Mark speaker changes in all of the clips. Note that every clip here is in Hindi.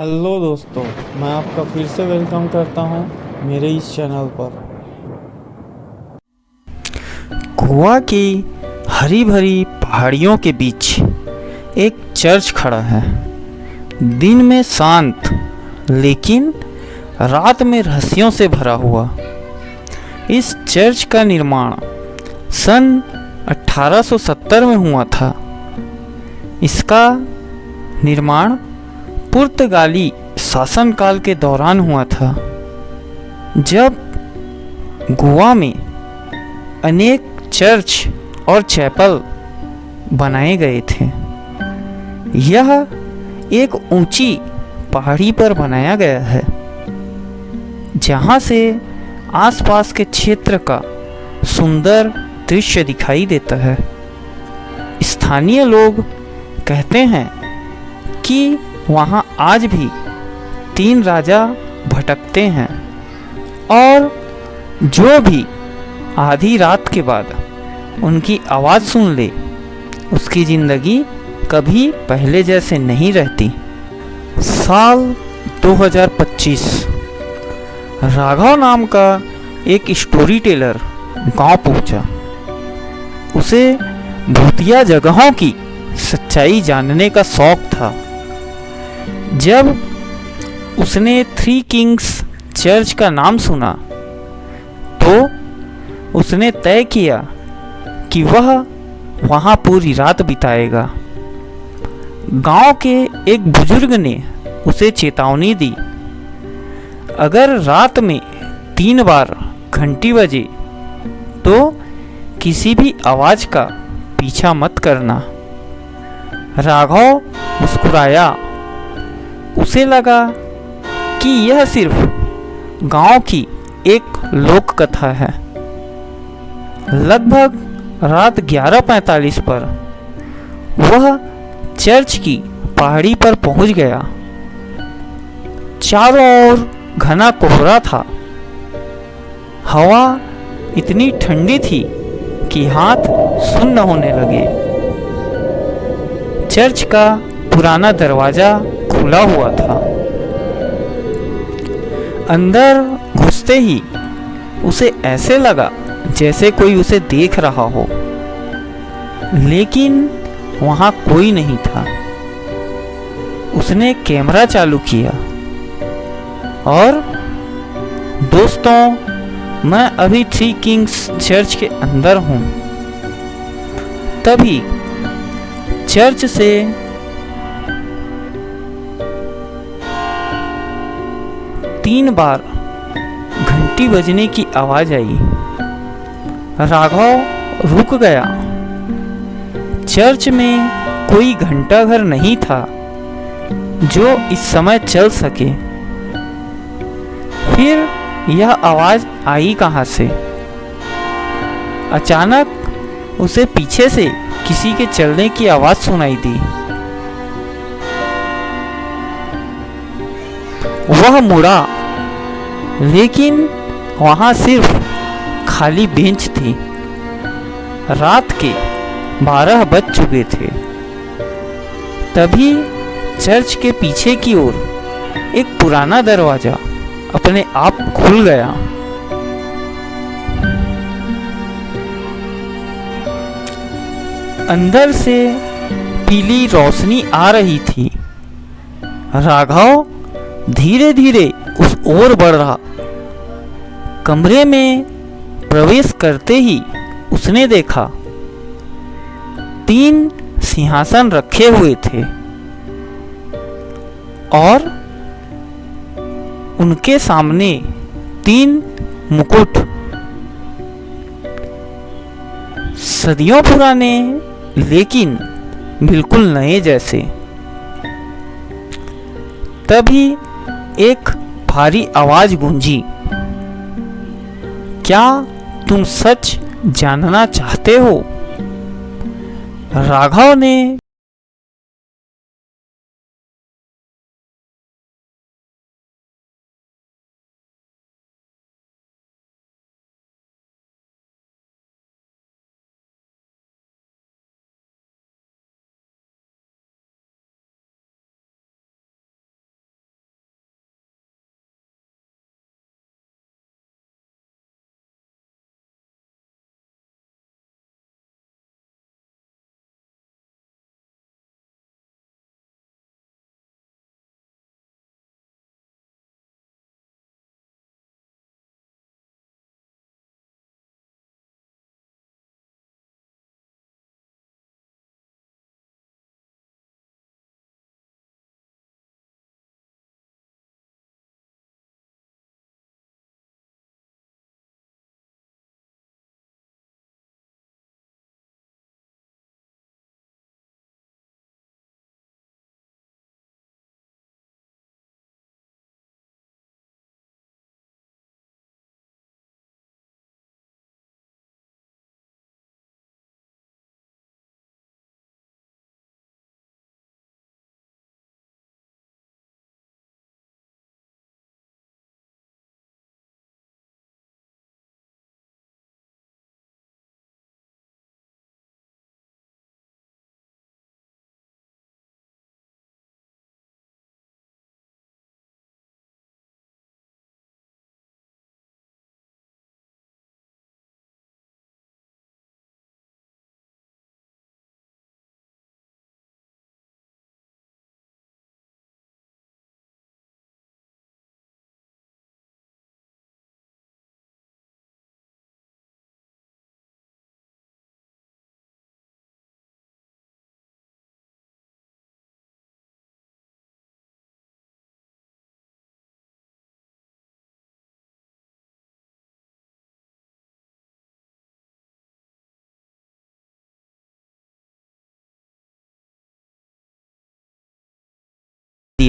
Speaker 1: हेलो दोस्तों, मैं आपका फिर से वेलकम करता हूं मेरे इस चैनल पर। गोवा की हरी भरी पहाड़ियों के बीच एक चर्च खड़ा है। दिन में शांत, लेकिन रात में रहस्यों से भरा हुआ। इस चर्च का निर्माण सन 1870 में हुआ था। इसका निर्माण पुर्तगाली शासनकाल के दौरान हुआ था, जब गोवा में अनेक चर्च और चैपल बनाए गए थे। यह एक ऊंची पहाड़ी पर बनाया गया है, जहां से आसपास के क्षेत्र का सुंदर दृश्य दिखाई देता है। स्थानीय लोग कहते हैं कि वहाँ आज भी 3 राजा भटकते हैं, और जो भी आधी रात के बाद उनकी आवाज़ सुन ले, उसकी ज़िंदगी कभी पहले जैसे नहीं रहती। साल 2025 राघव नाम का एक स्टोरी टेलर गांव पहुंचा। उसे भूतिया जगहों की सच्चाई जानने का शौक था। जब उसने 3 किंग्स चर्च का नाम सुना, तो उसने तय किया कि वह वहाँ पूरी रात बिताएगा। गांव के एक बुजुर्ग ने उसे चेतावनी दी, अगर रात में 3 बार घंटी बजे तो किसी भी आवाज़ का पीछा मत करना। राघव मुस्कुराया। उसे लगा कि यह सिर्फ गांव की एक लोक कथा है। लगभग रात 11:45 पर वह चर्च की पहाड़ी पर पहुंच गया। चारों ओर घना कोहरा था। हवा इतनी ठंडी थी कि हाथ सुन्न होने लगे। चर्च का पुराना दरवाजा खुला हुआ था। अंदर घुसते ही उसे ऐसे लगा जैसे कोई उसे देख रहा हो, लेकिन वहां कोई नहीं था। उसने कैमरा चालू किया और दोस्तों, मैं अभी 3 किंग्स चर्च के अंदर हूं। तभी चर्च से तीन बार घंटी बजने की आवाज आई। राघव रुक गया। चर्च में कोई घंटाघर नहीं था जो इस समय चल सके। फिर यह आवाज आई कहां से? अचानक उसे पीछे से किसी के चलने की आवाज सुनाई दी। वह मुड़ा, लेकिन वहां सिर्फ खाली बेंच थी। रात के 12 बज चुके थे। तभी चर्च के पीछे की ओर एक पुराना दरवाजा अपने आप खुल गया। अंदर से पीली रोशनी आ रही थी। राघव धीरे धीरे उस ओर बढ़ रहा। कमरे में प्रवेश करते ही उसने देखा 3 सिंहासन रखे हुए थे, और उनके सामने 3 मुकुट, सदियों पुराने लेकिन बिल्कुल नए जैसे। तभी एक भारी आवाज गूंजी, क्या तुम सच जानना चाहते हो? राघव ने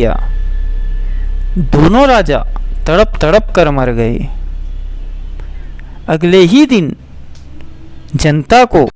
Speaker 1: दिया। दोनों राजा तड़प तड़प कर मर गए। अगले ही दिन जनता को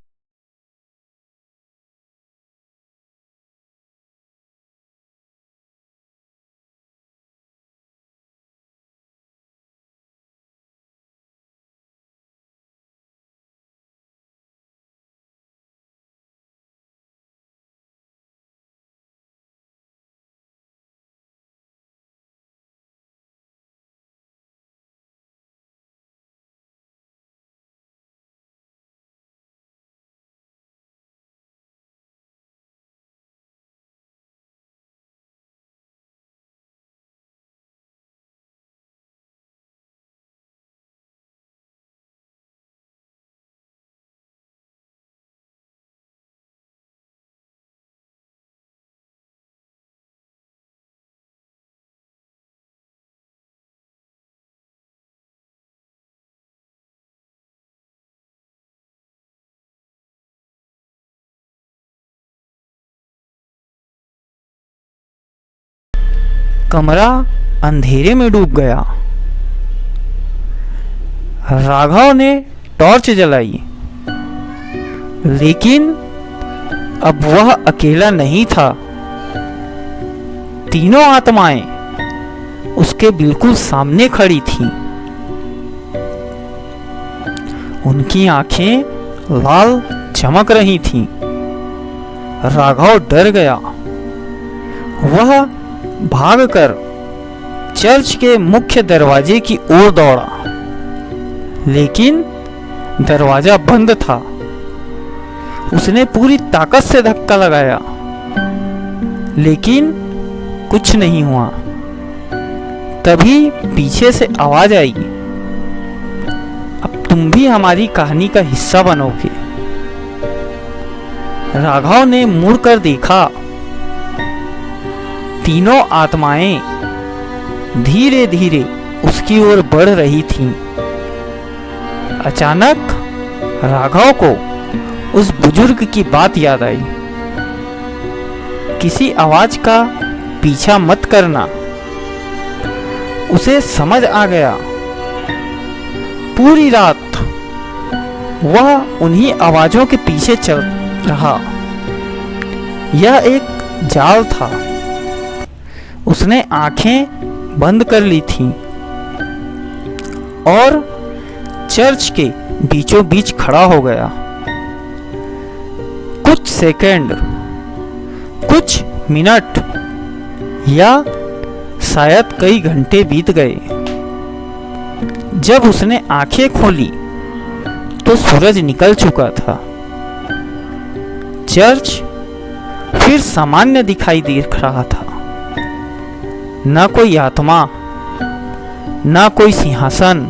Speaker 1: कमरा अंधेरे में डूब गया। राघव ने टॉर्च जलाई, लेकिन अब वह अकेला नहीं था। तीनों आत्माएं उसके बिल्कुल सामने खड़ी थीं। उनकी आंखें लाल चमक रही थीं। राघव डर गया। वह भागकर चर्च के मुख्य दरवाजे की ओर दौड़ा, लेकिन दरवाजा बंद था। उसने पूरी ताकत से धक्का लगाया, लेकिन कुछ नहीं हुआ। तभी पीछे से आवाज आई, अब तुम भी हमारी कहानी का हिस्सा बनोगे। राघव ने मुड़कर देखा। तीनों आत्माएं धीरे धीरे उसकी ओर बढ़ रही थीं। अचानक राघव को उस बुजुर्ग की बात याद आई, किसी आवाज का पीछा मत करना। उसे समझ आ गया। पूरी रात वह उन्हीं आवाजों के पीछे चल रहा। यह एक जाल था। उसने आंखें बंद कर ली थीं और चर्च के बीचों बीच खड़ा हो गया। कुछ सेकंड, कुछ मिनट या शायद कई घंटे बीत गए। जब उसने आंखें खोली तो सूरज निकल चुका था। चर्च फिर सामान्य दिखाई दे रहा था। ना कोई आत्मा, ना कोई सिंहासन,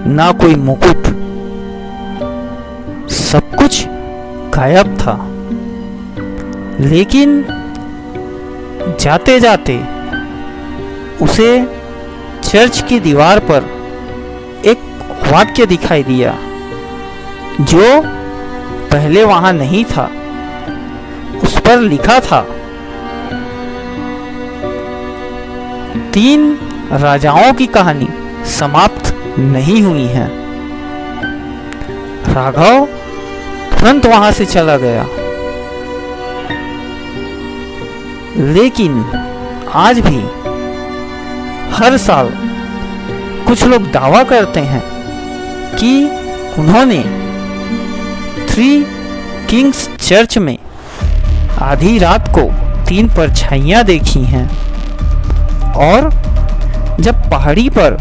Speaker 1: ना कोई मुकुट। सब कुछ गायब था। लेकिन जाते जाते उसे चर्च की दीवार पर एक वाक्य दिखाई दिया, जो पहले वहां नहीं था। उस पर लिखा था, 3 राजाओं की कहानी समाप्त नहीं हुई है। राघव तुरंत वहां से चला गया। लेकिन आज भी हर साल कुछ लोग दावा करते हैं कि उन्होंने 3 किंग्स चर्च में आधी रात को 3 परछाइयां देखी हैं। और जब पहाड़ी पर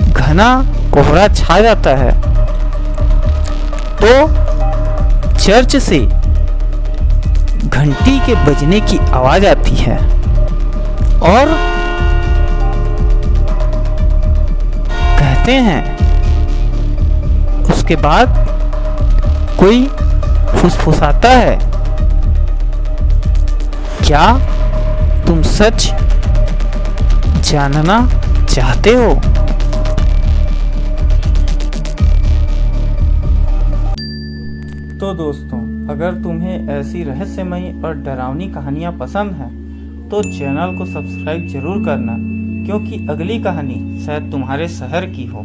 Speaker 1: घना कोहरा छा जाता है तो चर्च से घंटी के बजने की आवाज आती है और कहते हैं उसके बाद कोई फुसफुसाता है, क्या तुम सच जानना चाहते हो? तो दोस्तों, अगर तुम्हें ऐसी रहस्यमयी और डरावनी कहानियाँ पसंद हैं तो चैनल को सब्सक्राइब जरूर करना, क्योंकि अगली कहानी शायद तुम्हारे शहर की हो।